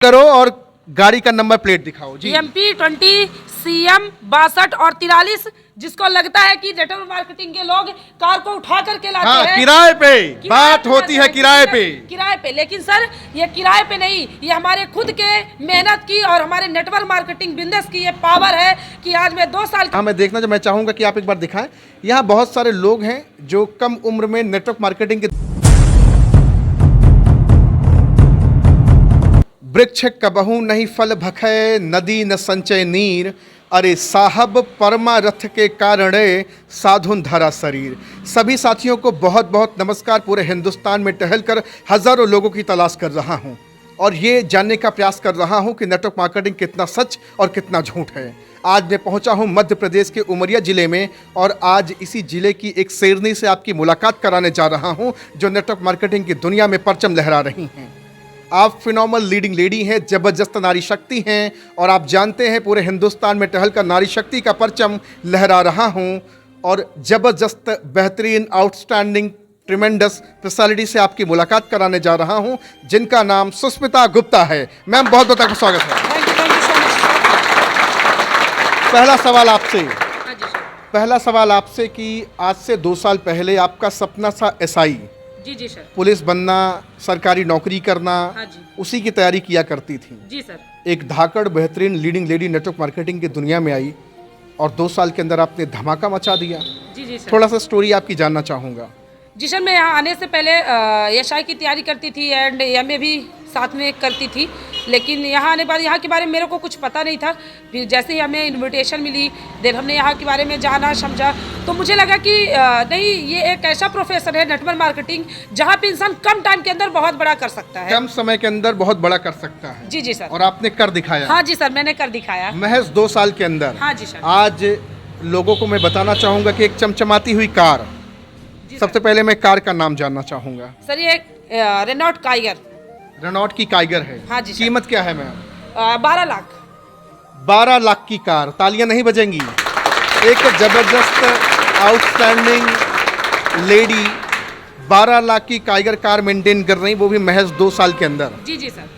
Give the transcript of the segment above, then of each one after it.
करो और गाड़ी का नंबर प्लेट दिखाओ जी। MP 20 CM 62 और 43। जिसको लगता है कि नेटवर्क मार्केटिंग के लोग कार को उठा करके लाते हैं किराए पे, बात होती है किराए पे। लेकिन सर ये किराए पे नहीं, ये हमारे खुद के मेहनत की और हमारे नेटवर्क मार्केटिंग बिजनेस की ये पावर है कि आज मैं 2 साल मैं देखना जो मैं चाहूंगा कि आप एक बार दिखाएं। यहाँ बहुत सारे लोग हैं जो कम उम्र में नेटवर्क मार्केटिंग के वृक्ष कबहू नहीं फल भखै, नदी न संचय नीर, अरे साहब परमारथ के कारण साधुन धरा शरीर। सभी साथियों को बहुत बहुत नमस्कार। पूरे हिंदुस्तान में टहलकर हज़ारों लोगों की तलाश कर रहा हूं और ये जानने का प्रयास कर रहा हूं कि नेटवर्क मार्केटिंग कितना सच और कितना झूठ है। आज मैं पहुंचा हूं मध्य प्रदेश के उमरिया ज़िले में और आज इसी ज़िले की एक शेरनी से आपकी मुलाकात कराने जा रहा हूं जो नेटवर्क मार्केटिंग की दुनिया में परचम लहरा रही हैं। आप फिनोमिनल लीडिंग लेडी हैं, ज़बरदस्त नारी शक्ति हैं और आप जानते हैं पूरे हिंदुस्तान में टहलकर नारी शक्ति का परचम लहरा रहा हूं और ज़बरदस्त बेहतरीन आउटस्टैंडिंग ट्रिमेंडस पर्सनालिटी से आपकी मुलाकात कराने जा रहा हूं जिनका नाम सुष्मिता गुप्ता है। मैम बहुत बहुत आपका स्वागत है। पहला सवाल आपसे कि आज से 2 साल पहले आपका सपना था SI, जी सर, पुलिस बनना, सरकारी नौकरी करना, हाँ जी, उसी की तैयारी किया करती थी। जी सर। एक धाकड़ बेहतरीन लीडिंग लेडी नेटवर्क मार्केटिंग की दुनिया में आई और 2 साल के अंदर आपने धमाका मचा दिया। जी सर। थोड़ा सा स्टोरी आपकी जानना चाहूँगा। जी सर, मैं यहाँ आने से पहले SI की तैयारी करती थी एंड MA भी साथ में करती थी, लेकिन यहाँ आने के बाद यहाँ के बारे में मेरे को कुछ पता नहीं था। फिर जैसे ही हमें इनविटेशन मिली, देन हमने यहाँ के बारे में जाना समझा तो मुझे लगा कि नहीं, ये एक ऐसा प्रोफेशन है नेटवर्क मार्केटिंग जहाँ पे इंसान कम टाइम के अंदर बहुत बड़ा कर सकता है, कम समय के अंदर बहुत बड़ा कर सकता है। जी सर। और आपने कर दिखाया। हाँ जी सर, मैंने कर दिखाया महज 2 साल के अंदर। हाँ जी सर। आज लोगों को मैं बताना चाहूँगा कि एक चमचमाती हुई कार, सबसे पहले मैं कार का नाम जानना चाहूँगा। सर ये रेनॉल्ट काइगर, रेनॉल्ट की काइगर है। हाँ जी। कीमत क्या है मैम? 12 लाख। 12 लाख की कार, तालियां नहीं बजेंगी। एक जबरदस्त आउटस्टैंडिंग लेडी 12 लाख की काइगर कार मेंटेन कर रही, वो भी महज 2 साल के अंदर। जी सर।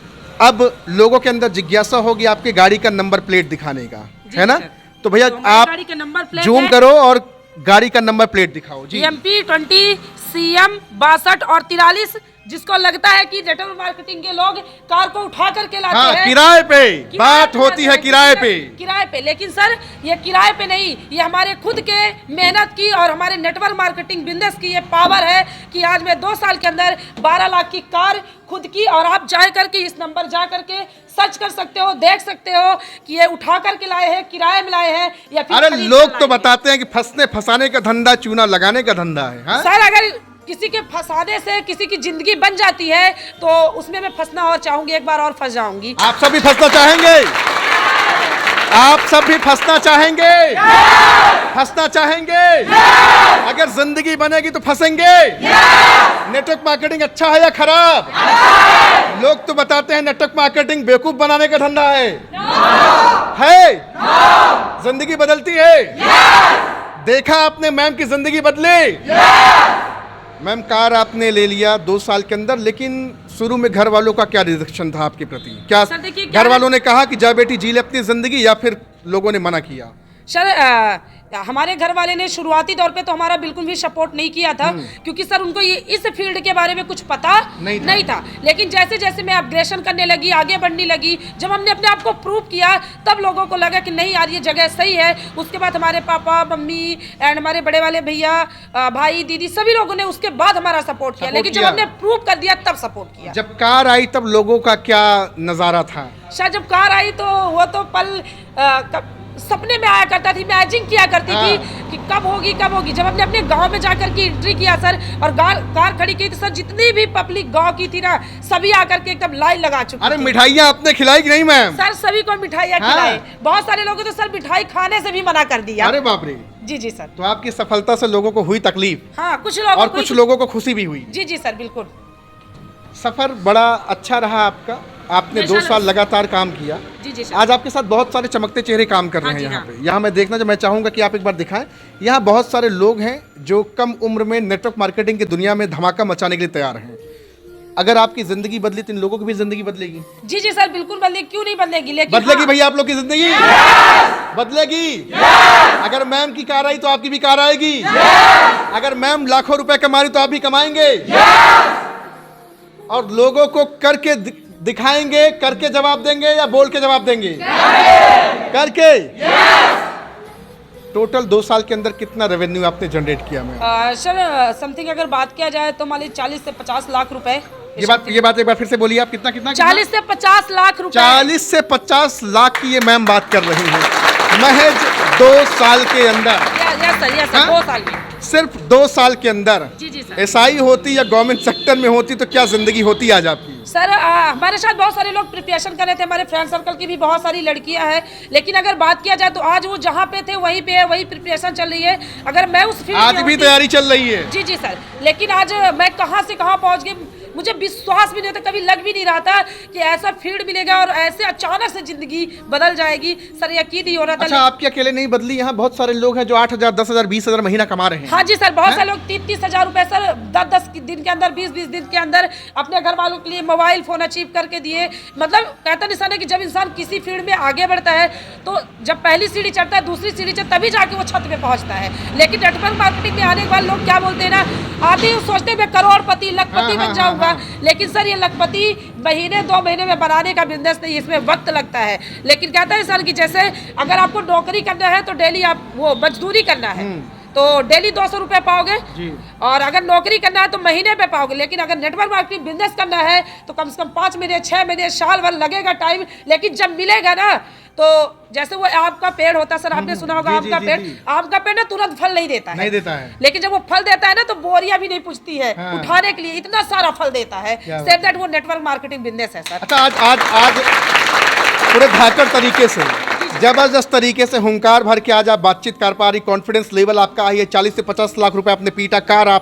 अब लोगों के अंदर जिज्ञासा होगी आपकी गाड़ी का नंबर प्लेट दिखाने का, है ना? तो भैया आप गाड़ी का नंबर प्लेट जूम करो और गाड़ी का नंबर प्लेट दिखाओ जी। MP 20 CM 62 और 43। जिसको लगता है कि नेटवर्क मार्केटिंग के लोग कार को उठा करके लाते हैं किराए पे, बात होती है किराए पे। लेकिन सर ये किराए पे नहीं, ये हमारे खुद के मेहनत की और हमारे नेटवर्क मार्केटिंग बिजनेस की ये पावर है कि आज मैं 2 साल के अंदर 12 लाख की कार खुद की, और आप जा करके इस नंबर जा करके सर्च कर सकते हो, देख सकते हो कि ये उठा करके लाए हैं, किराए में लाए हैं या फिर। अरे लोग तो बताते हैं कि फंसने फंसाने का धंधा, चूना लगाने का धंधा है। हाँ? सर अगर किसी के फंसाने से किसी की जिंदगी बन जाती है तो उसमें मैं फंसना और चाहूंगी, एक बार और फंस जाऊंगी। आप सब भी फंसना चाहेंगे? आप सब भी फंसना चाहेंगे? फंसना चाहेंगे? अगर जिंदगी बनेगी तो फंसेंगे। नेटवर्क मार्केटिंग अच्छा है या खराब? लोग तो बताते हैं नेटवर्क मार्केटिंग बेवकूफ बनाने का धंधा है। जिंदगी बदलती है। देखा आपने मैम की जिंदगी बदली। मैम कार आपने ले लिया 2 साल के अंदर, लेकिन शुरू में घर वालों का क्या रिएक्शन था आपके प्रति? क्या घर वालों ने कहा कि जा बेटी जी ले अपनी जिंदगी, या फिर लोगों ने मना किया? सर हमारे घर वाले ने शुरुआती दौर पे तो हमारा बिल्कुल भी सपोर्ट नहीं किया था, क्योंकि सर उनको ये इस फील्ड के बारे में कुछ पता नहीं था। लेकिन जैसे जैसे मैं अपग्रेडेशन करने लगी, आगे बढ़ने लगी, जब हमने अपने आप को प्रूव किया तब लोगों को लगा कि नहीं यार ये जगह सही है। उसके बाद हमारे पापा मम्मी एंड हमारे बड़े वाले भैया, भाई दीदी, सभी लोगों ने उसके बाद हमारा सपोर्ट किया। लेकिन जब हमने प्रूव कर दिया तब सपोर्ट किया। जब कार आई तब लोगों का क्या नजारा था? सर जब कार आई तो वो तो पल सपने में आया करता थी, इमेजिन किया करती थी कि कब होगी। जब हमने अपने गांव में जाकर के एंट्री किया सर और कार खड़ी की तो सर जितनी भी पब्लिक गांव की थी ना, सभी आकर के एकदम लाइन लगा चुकी। अरे मिठाइयाँ आपने खिलाई कि नहीं मैम? सर सभी को मिठाइयाँ खिलाई। बहुत सारे लोगों तो सर मिठाई खाने से भी मना कर दिया। अरे बाप रे। जी सर। तो आपकी सफलता से लोगों को हुई तकलीफ? हाँ, कुछ लोगों को खुशी भी हुई। जी सर बिल्कुल। सफर बड़ा अच्छा रहा आपका, आपने 2 साल लगातार काम किया। जी सर। आज आपके साथ बहुत सारे चमकते चेहरे काम कर रहे हैं यहाँ पे। यहाँ मैं देखना जो मैं चाहूँगा कि आप एक बार दिखाएं। यहाँ बहुत सारे लोग हैं जो कम उम्र में नेटवर्क मार्केटिंग की दुनिया में धमाका मचाने के लिए तैयार हैं। अगर आपकी जिंदगी बदली तो इन लोगों की भी जिंदगी बदलेगी। जी जी सर, बिल्कुल बदलेगी, क्यों नहीं बदलेगी। लेकिन बदलेगी भैया, आप लोग की जिंदगी बदलेगी। अगर मैम की कार आई तो आपकी भी कार आएगी। अगर मैम लाखों रुपए कमा रही तो आप भी कमाएंगे। और लोगों को करके दिखाएंगे, करके जवाब देंगे या बोल के जवाब देंगे? करके। टोटल 2 साल के अंदर कितना रेवेन्यू आपने जनरेट किया मैम? सर समथिंग अगर बात किया जाए तो मान लीजिए 40 से 50 लाख रुपए। ये बात एक बार फिर से बोलिए आप, कितना कितना 40 से 50 लाख रुपए। 40 से 50 लाख की ये मैम बात कर रही हैं महज 2 साल के अंदर। यस सर, 2 साल में, सिर्फ 2 साल के अंदर। जी जी सर। एसआई होती या गवर्नमेंट सेक्टर में होती तो क्या जिंदगी होती आज आपकी? सर हमारे साथ बहुत सारे लोग प्रिपरेशन कर रहे थे, हमारे फ्रेंड सर्कल की भी बहुत सारी लड़कियां हैं, लेकिन अगर बात किया जाए तो आज वो जहाँ पे थे वहीं पे है, वही प्रिपरेशन चल रही है। अगर मैं उस फील्ड आज भी तैयारी चल रही है। जी जी सर, लेकिन आज मैं कहाँ से कहाँ पहुँच गई, मुझे विश्वास भी नहीं होता, कभी लग भी नहीं रहा था कि ऐसा फील्ड मिलेगा और ऐसे अचानक से जिंदगी बदल जाएगी। सर यकीन नहीं हो रहा था। अच्छा, आपके अकेले नहीं बदली, यहाँ बहुत सारे लोग हैं जो 8,000, 10,000, 20,000 महीना कमा रहे हैं। हाँ जी सर, बहुत सारे लोग 30-30 हजार रुपए सर 10-10 दिन के अंदर, 20-20 दिन के अंदर अपने घर वालों के लिए मोबाइल फोन अचीव करके दिए। मतलब कहता निशान है कि जब इंसान किसी फील्ड में आगे बढ़ता है तो जब पहली सीढ़ी चढ़ता है, दूसरी सीढ़ी चढ़ता तभी जाके वो छत पे पहुंचता है। लेकिन नेटवर्क मार्केटिंग में आने के बाद लोग क्या बोलते हैं ना, आते ही सोचते हैं करोड़पति लखपति बन जाऊंगा। लेकिन सर ये लखपति महीने 2 महीने में बनाने का बिजनेस नहीं, इसमें वक्त लगता है। लेकिन कहता है सर कि जैसे अगर आपको नौकरी करना है तो डेली आप वो मजदूरी करना है तो डेली 200 रुपए पाओगे जी। और अगर नौकरी करना है तो महीने पे पाओगे। लेकिन अगर नेटवर्क मार्केटिंग बिजनेस करना है तो कम से कम 5 महीने 6 महीने साल भर लगेगा टाइम। लेकिन जब मिलेगा ना तो जैसे वो आम का पेड़ होता है सर, आपने सुना होगा आम का पेड़। आम का पेड़ ना तुरंत फल नहीं देता है, लेकिन जब वो फल देता है ना तो बोरियां भी नहीं पूछती है उठाने के लिए, इतना सारा फल देता है। सेम दैट वो नेटवर्क मार्केटिंग बिजनेस है सर। अच्छा, आज पूरे धाकड़ तरीके से, जबरदस्त तरीके से हुंकार भर के आज आप बातचीत कर पा रही, कॉन्फिडेंस लेवल आपका है। 40 से 50 लाख रुपए आपने पीटा, कार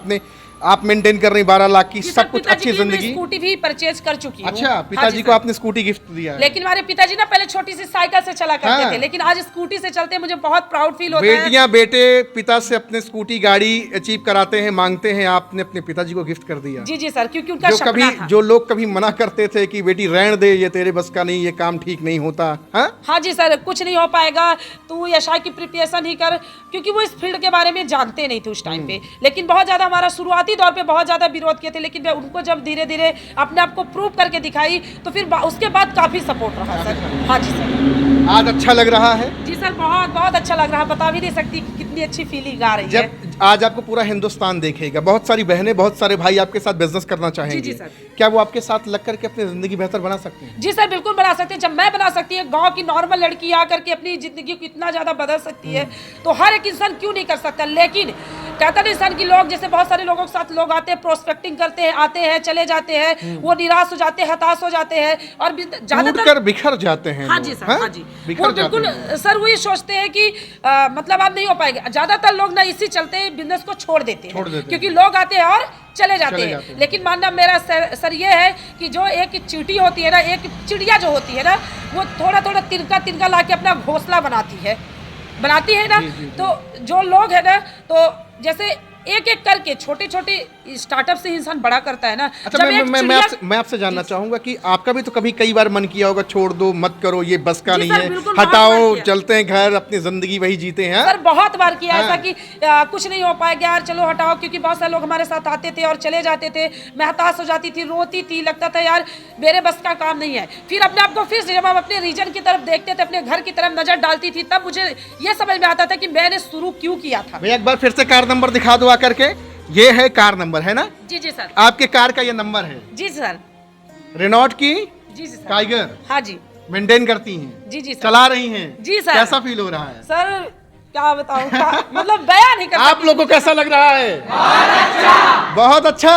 आप मेंटेन कर रही 12 लाख की, सब कुछ अच्छी जिंदगी। स्कूटी भी परचेज कर चुकी हूं। अच्छा, पिताजी को आपने स्कूटी गिफ्ट दिया है? लेकिन हमारे पिताजी ना पहले छोटी सी साइकिल से चला करते थे, लेकिन आज स्कूटी से चलते मुझे बहुत प्राउड फील होता है। बेटियां बेटे पिता से अपने स्कूटी गाड़ी अचीव कराते हैं, मांगते हैं, आपने अपने पिताजी को गिफ्ट कर दिया। जी जी सर, क्योंकि उनका सपना था। जो लोग कभी मना करते थे कि बेटी रहने दे, ये तेरे बस का नहीं, ये काम ठीक नहीं होता। हाँ जी सर, कुछ नहीं हो पाएगा, तू एसआई की प्रिपरेशन ही कर, क्योंकि वो इस फील्ड के बारे में जानते नहीं थे उस टाइम पे। लेकिन बहुत ज्यादा हमारा शुरुआती दौर पे बहुत ज्यादा विरोध किए थे, लेकिन मैं उनको जब धीरे धीरे अपने आप को प्रूव करके दिखाई तो फिर उसके बाद काफी सपोर्ट रहा सर। हाँ जी सर, आज अच्छा लग रहा है? जी सर, बहुत बहुत अच्छा लग रहा है, बता भी नहीं सकती कितनी अच्छी फीलिंग आ रही है। जब आज आपको पूरा हिंदुस्तान देखेगा, बहुत सारी बहनें, बहुत सारे भाई आपके साथ बिजनेस करना चाहेंगे, जी सर, क्या वो आपके साथ लग करके अपनी जिंदगी बेहतर बना सकते हैं? जी सर, बिल्कुल बना सकते हैं। जब मैं बना सकती है, गांव की नॉर्मल लड़की आकर के अपनी जिंदगी को इतना ज्यादा बदल सकती है तो हर एक इंसान क्यों नहीं कर सकता। लेकिन कहता नहीं इंसान की लोग, जैसे बहुत सारे लोगों के साथ लोग आते हैं, प्रोस्पेक्टिंग करते हैं, आते हैं चले जाते हैं, वो निराश हो जाते हैं, हताश हो जाते हैं और ज्यादातर बिखर जाते हैं। हाँ जी सर, हाँ जी, वो बिल्कुल सर वही सोचते हैं कि मतलब आप नहीं हो पाएगा। ज्यादातर लोग ना इसी चलते बिजनेस को छोड़ देते हैं, क्योंकि लोग आते हैं और चले जाते हैं। लेकिन मानना मेरा सर ये है कि जो एक चींटी होती है ना, एक चिड़िया जो होती है ना, वो थोड़ा थोड़ा तिनका लाके अपना घोंसला बनाती है ना। तो जो लोग है ना, तो जैसे एक एक करके छोटे छोटे स्टार्टअप से इंसान बड़ा करता है ना। अच्छा, मैं आपसे जानना चाहूंगा कि आपका भी तो कभी कई बार मन किया होगा छोड़ दो, मत करो, ये बस का नहीं है, हटाओ, चलते हैं घर, अपनी जिंदगी वही जीते हैं। सर बहुत बार किया ऐसा कि कुछ नहीं हो पाएगा यार, चलो हटाओ, क्योंकि बहुत सारे लोग हमारे साथ आते थे और चले जाते थे। मैं हताश हो जाती थी, रोती थी, लगता था यार मेरे बस का काम नहीं है। फिर अपने आप को फिर से जब हम अपने रीजन की तरफ देखते थे, अपने घर की तरफ नजर डालती थी, तब मुझे ये समझ में आता था कि मैंने शुरू क्यों किया था। भैया एक बार फिर से कार नंबर दिखा दो आकर के। ये है कार नंबर, है ना? जी जी सर, आपके कार का ये नंबर है? जी सर, रेनॉल्ट की जी सर, टाइगर। हाँ जी, मेंटेन करती हैं? जी जी सर, चला रही हैं? जी सर। कैसा फील हो रहा है सर? क्या बताऊं, मतलब बयान नहीं कर सकती। आप लोगों को कैसा लग रहा है? बहुत अच्छा।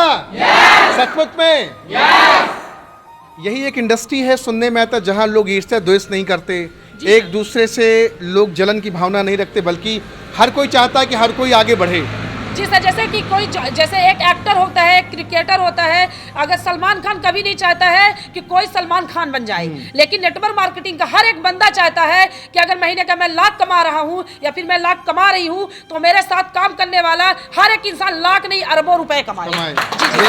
सचमुच में यही एक इंडस्ट्री है, सुनने में आता है, जहाँ लोग ईर्ष्या द्वेष नहीं करते, एक दूसरे से लोग जलन की भावना नहीं रखते, बल्कि हर कोई चाहता है कि हर कोई आगे बढ़े। जी सर, जैसे कि कोई, जैसे एक एक्टर होता है, एक क्रिकेटर होता है, अगर सलमान खान कभी नहीं चाहता है कि कोई सलमान खान बन जाए, लेकिन नेटवर्क मार्केटिंग का हर एक बंदा चाहता है कि अगर महीने का मैं लाख कमा रहा हूँ या फिर मैं लाख कमा रही हूँ तो मेरे साथ काम करने वाला हर एक इंसान लाख नहीं अरबों रुपए कमाए। जी जी,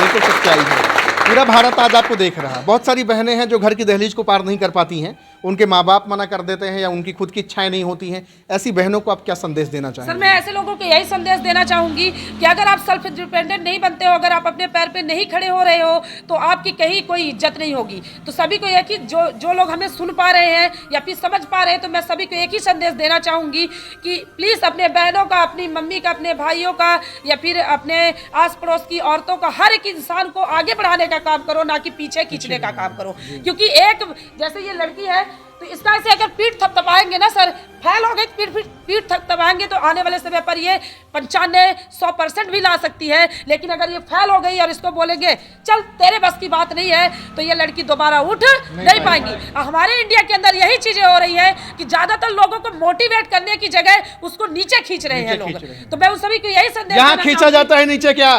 बिल्कुल सच्चाई है। पूरा भारत आज आपको देख रहा है। बहुत सारी बहनें हैं जो घर की दहलीज को पार नहीं कर पाती हैं, उनके माँ बाप मना कर देते हैं या उनकी खुद की इच्छाएं नहीं होती हैं। ऐसी बहनों को आप क्या संदेश देना सर चाहेंगे? मैं ऐसे लोगों को यही संदेश देना चाहूंगी कि अगर आप सेल्फ डिपेंडेंट नहीं बनते हो, अगर आप अपने पैर पे नहीं खड़े हो रहे हो, तो आपकी कहीं कोई इज्जत नहीं होगी। तो सभी को यह कि जो लोग हमें सुन पा रहे हैं या फिर समझ पा रहे हैं, तो मैं सभी को एक ही संदेश देना चाहूंगी कि प्लीज़ अपने बहनों का, अपनी मम्मी का, अपने भाइयों का या फिर अपने आस पड़ोस की औरतों का, हर एक इंसान को आगे बढ़ाने का काम करो, ना कि पीछे खींचने का काम करो। क्योंकि एक जैसे ये लड़की है, तो इसका ऐसे अगर पीठ थपथपाएंगे ना सर, फैल हो गई पीठ थपथपाएंगे तो आने वाले समय पर ये 95-100% भी ला सकती है। लेकिन अगर ये फैल हो गई और इसको बोलेंगे चल तेरे बस की बात नहीं है, तो ये लड़की दोबारा उठ नहीं पाएंगी। हमारे इंडिया के अंदर यही चीजें हो रही है कि ज्यादातर लोगों को मोटिवेट करने की जगह उसको नीचे खींच रहे हैं लोग। तो मैं उन सभी को यही संदेश यहाँ खींचा जाता है नीचे, क्या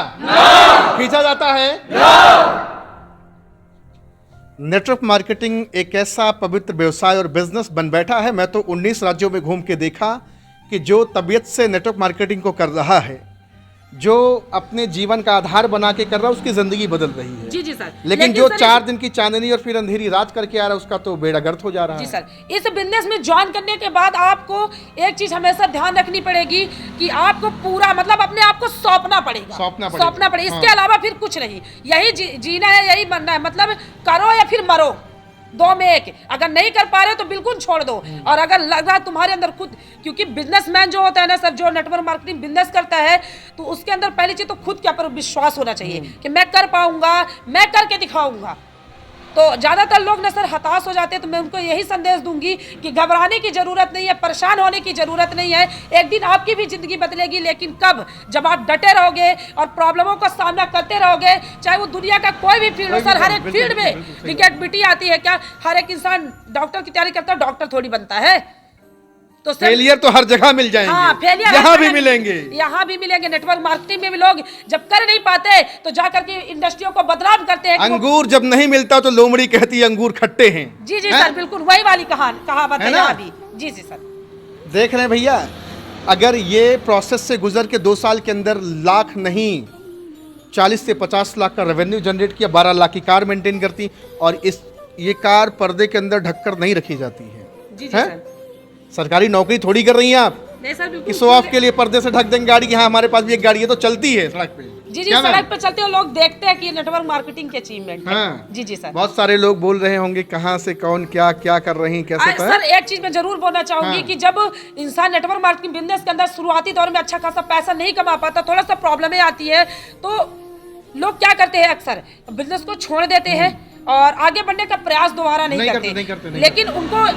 खींचा जाता है? नेटवर्क मार्केटिंग एक ऐसा पवित्र व्यवसाय और बिजनेस बन बैठा है। मैं तो 19 राज्यों में घूम के देखा कि जो तबीयत से नेटवर्क मार्केटिंग को कर रहा है, जो अपने जीवन का आधार बना के कर रहा है, उसकी जिंदगी बदल रही है। जी जी सर। लेकिन जो 4 दिन की चांदनी और फिर अंधेरी रात करके आ रहा है, उसका तो बेड़ा गर्क हो जा रहा है। जी सर। इस बिजनेस में ज्वाइन करने के बाद आपको एक चीज हमेशा ध्यान रखनी पड़ेगी कि आपको पूरा मतलब अपने आप को सौंपना पड़ेगा। इसके अलावा फिर कुछ नहीं। यही जीना है, यही मरना है। मतलब करो या फिर मरो, 2 में 1। अगर नहीं कर पा रहे तो बिल्कुल छोड़ दो। और अगर लग रहा है तुम्हारे अंदर खुद, क्योंकि बिजनेसमैन जो होता है ना सर, जो नेटवर्क मार्केटिंग बिजनेस करता है, तो उसके अंदर पहली चीज तो खुद के ऊपर विश्वास होना चाहिए कि मैं कर पाऊंगा, मैं करके दिखाऊंगा। तो ज़्यादातर लोग ना सर हताश हो जाते हैं। तो मैं उनको यही संदेश दूंगी कि घबराने की ज़रूरत नहीं है, परेशान होने की ज़रूरत नहीं है। एक दिन आपकी भी ज़िंदगी बदलेगी, लेकिन कब? जब आप डटे रहोगे और प्रॉब्लमों का सामना करते रहोगे, चाहे वो दुनिया का कोई भी फील्ड हो सर। हर एक फील्ड में क्रिकेट आती है क्या? हर एक इंसान डॉक्टर की तैयारी करता है, डॉक्टर थोड़ी बनता है। तो फेलियर तो हर जगह मिल जाएंगे। हाँ, फेलियर यहाँ भी मिलेंगे, यहाँ भी मिलेंगे। नेटवर्क मार्केटिंग में भी लोग जब कर नहीं पाते तो जाकर के इंडस्ट्रियों को बदनाम करते हैं। अंगूर जब नहीं मिलता तो लोमड़ी कहती है अंगूर खट्टे हैं। जी जी सर, बिल्कुल वही वाली कहावत है यहाँ भी। जी जी सर। देख रहे हैं भैया, अगर ये प्रोसेस से गुजर के 2 साल के अंदर लाख नहीं 40 से 50 लाख का रेवेन्यू जनरेट किया, 12 लाख की कार मेंटेन करती, और ये कार पर्दे के अंदर ढककर नहीं रखी जाती है। जी जी सर। सरकारी नौकरी थोड़ी कर रही हैं आप नहीं सर, बिल्कुल। कि शो ऑफ के लिए पर्दे से ढक देंगे गाड़ी की। हाँ, हमारे पास भी एक गाड़ी है, तो चलती है सड़क पे। जी जी, सड़क पे चलते हो लोग देखते हैं कि ये नेटवर्क मार्केटिंग की अचीवमेंट है। हाँ। जी जी सर। बहुत सारे लोग बोल रहे होंगे कहाँ से कौन क्या क्या कर रही हैं, कैसे सर एक चीज मैं जरूर बोलना चाहूंगी कि जब इंसान नेटवर्क मार्केटिंग बिजनेस के अंदर शुरुआती दौर में अच्छा खासा पैसा नहीं कमा पाता, थोड़ा सा प्रॉब्लमें आती है, तो लोग क्या करते हैं, अक्सर बिजनेस को छोड़ देते हैं और आगे बढ़ने का प्रयास दोबारा नहीं करते। लेकिन उनको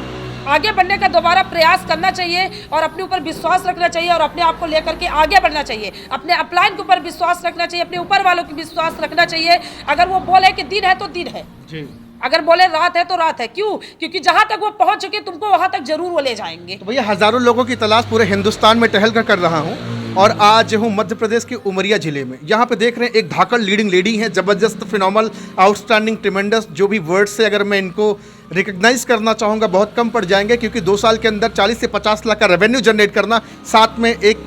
आगे बढ़ने का दोबारा प्रयास करना चाहिए और अपने ऊपर विश्वास रखना चाहिए और अपने आप को लेकर के आगे बढ़ना चाहिए। अपने अपलाइन के ऊपर विश्वास रखना चाहिए, अपने ऊपर वालों की विश्वास रखना चाहिए। अगर वो बोले कि दिन है तो दिन है जी। अगर बोले रात है तो रात है। क्यों? क्योंकि जहां तक वो पहुंच चुके तुमको वहां तक जरूर वो ले जाएंगे। तो भैया हजारों लोगों की तलाश पूरे हिंदुस्तान में टहल कर रहा हूँ, और आज हूँ मध्य प्रदेश के उमरिया जिले में। यहाँ पे देख रहे हैं एक धाकड़ लीडिंग लेडी है, जबरदस्त, फिनोमल, आउटस्टैंडिंग, ट्रिमेंडस, जो भी वर्ड से अगर मैं इनको रिकग्नाइज करना चाहूँगा बहुत कम पड़ जाएंगे, क्योंकि 2 साल के अंदर 40 से 50 लाख का रेवेन्यू जनरेट करना, साथ में एक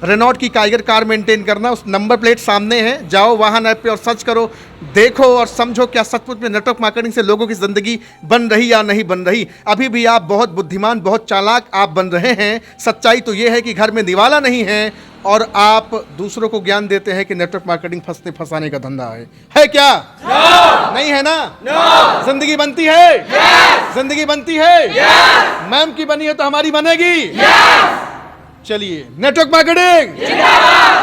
रेनॉल्ट की टाइगर कार मेंटेन करना, उस नंबर प्लेट सामने है, जाओ वाहन ऐप पे और सर्च करो, देखो और समझो क्या सचमुच में नेटवर्क मार्केटिंग से लोगों की ज़िंदगी बन रही या नहीं बन रही। अभी भी आप बहुत बुद्धिमान, बहुत चालाक आप बन रहे हैं। सच्चाई तो ये है कि घर में निवाला नहीं है और आप दूसरों को ज्ञान देते हैं कि नेटवर्क मार्केटिंग फंसने फंसाने का धंधा है क्या? नहीं है ना? जिंदगी बनती है, जिंदगी बनती है। मैम की बनी है तो हमारी बनेगी। चलिए, network marketing,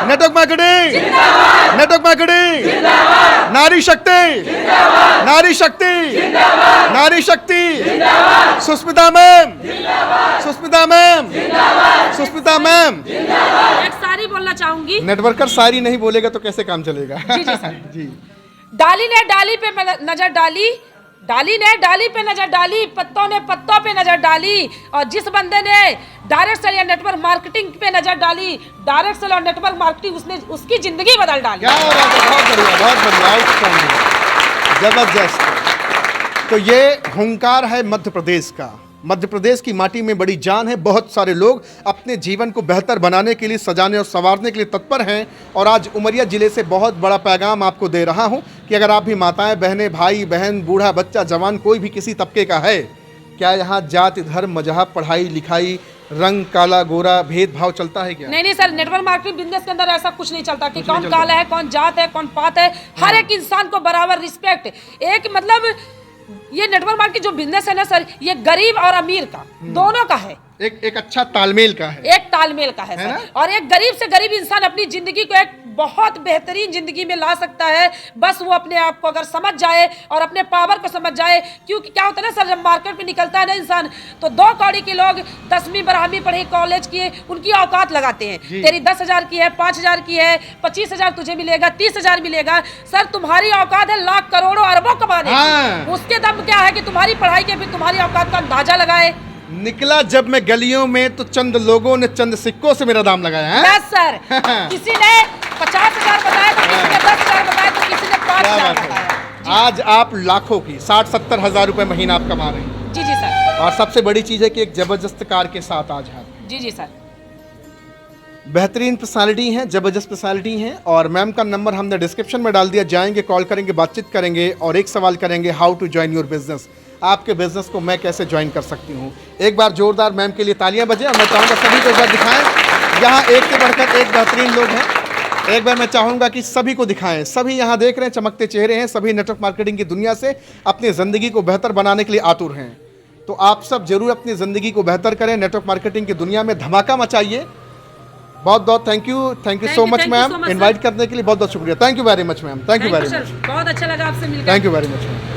network marketing, network marketing, नारी शक्ति, नारी शक्ति, नारी शक्ति, Sushmita ma'am, Sushmita ma'am, Sushmita ma'am. एक सारी बोलना चाहूंगी। नेटवर्कर सारी नहीं बोलेगा तो कैसे काम चलेगा? जी जी सर। जी। डाली ने डाली पे नजर डाली, डाली ने डाली पे नजर डाली, पत्तों ने पत्तों पे नजर डाली, और जिस बंदे ने डायरेक्ट सेल या नेटवर्क मार्केटिंग पे नजर डाली, डायरेक्ट सेल और नेटवर्क मार्केटिंग, उसने उसकी जिंदगी बदल डाली। क्या बात है, बहुत बढ़िया, बहुत बढ़िया, आउटस्टैंडिंग, जबरदस्त। तो ये हुंकार है मध्य प्रदेश का। मध्य प्रदेश की माटी में बड़ी जान है। बहुत सारे लोग अपने जीवन को बेहतर बनाने के लिए, सजाने और संवारने के लिए तत्पर हैं। और आज उमरिया जिले से बहुत बड़ा पैगाम आपको दे रहा हूं कि अगर आप भी माताएं, बहनें, भाई बहन, बूढ़ा बच्चा, जवान, कोई भी किसी तबके का है, क्या यहाँ जाति, धर्म, मजहब, पढ़ाई लिखाई, रंग, काला गोरा, भेदभाव चलता है क्या? नहीं सर, नेटवर्क मार्केटिंग बिजनेस के अंदर ऐसा कुछ नहीं चलता कि कौन काला है, कौन जात है, कौन पात है। हर एक इंसान को बराबर रिस्पेक्ट। एक मतलब ये नेटवर्क मार्केटिंग जो बिजनेस है ना सर, ये गरीब और अमीर का दोनों का है। एक अच्छा तालमेल का है, एक तालमेल का है सर। और एक गरीब से गरीब इंसान अपनी जिंदगी को एक बहुत बेहतरीन जिंदगी में ला सकता है, बस वो अपने आप को अगर समझ जाए और अपने पावर को समझ जाए। क्योंकि क्या होता है ना सर, जब मार्केट में निकलता है ना इंसान, तो 2 कौड़ी के लोग 10वीं 12वीं पढ़े, कॉलेज किए, उनकी औकात लगाते हैं। तेरी 10,000 की है, 5,000 की है, 25,000 तुझे मिलेगा, 30,000 मिलेगा। सर तुम्हारी औकात है लाख करोड़ों अरबों कमाने की। उसके दम क्या है कि तुम्हारी पढ़ाई के फिर तुम्हारी औकात का अंदाजा लगाए। निकला जब मैं गलियों में तो चंद लोगों ने चंद सिक्कों से मेरा दाम लगाया है। बस सर, किसी ने 50,000 बताया तो किसी ने 10,000 बताया तो किसी ने 5,000 बताया। आज आप लाखों की 60-70 हज़ार रुपए महीना आप कमा रहे हैं। जी सर। और सबसे बड़ी चीज है कि एक जबरदस्त कार के साथ आज हैं। जी सर। बेहतरीन पर्सनालिटी हैं, जबरदस्त पर्सनालिटी हैं। और मैम का नंबर हमने डिस्क्रिप्शन में डाल दिया, जाएंगे, कॉल करेंगे, बातचीत करेंगे और एक सवाल करेंगे, how to join your business. आपके बिजनेस को मैं कैसे ज्वाइन कर सकती हूँ। एक बार जोरदार मैम के लिए तालियां बजें। और मैं चाहूँगा सभी को एक बार दिखाएं, यहाँ एक के बढ़कर एक बेहतरीन लोग हैं। एक बार मैं चाहूँगा कि सभी को दिखाएं। सभी यहाँ देख रहे हैं, चमकते चेहरे हैं, सभी नेटवर्क मार्केटिंग की दुनिया से अपनी ज़िंदगी को बेहतर बनाने के लिए आतुर हैं। तो आप सब जरूर अपनी ज़िंदगी को बेहतर करें, नेटवर्क मार्केटिंग की दुनिया में धमाका मचाइए। बहुत बहुत thank you so much ma'am, invite करने के लिए बहुत बहुत शुक्रिया। Thank you very much ma'am, thank you very much. बहुत अच्छा लगा आपसे मिलकर। Thank you very much ma'am.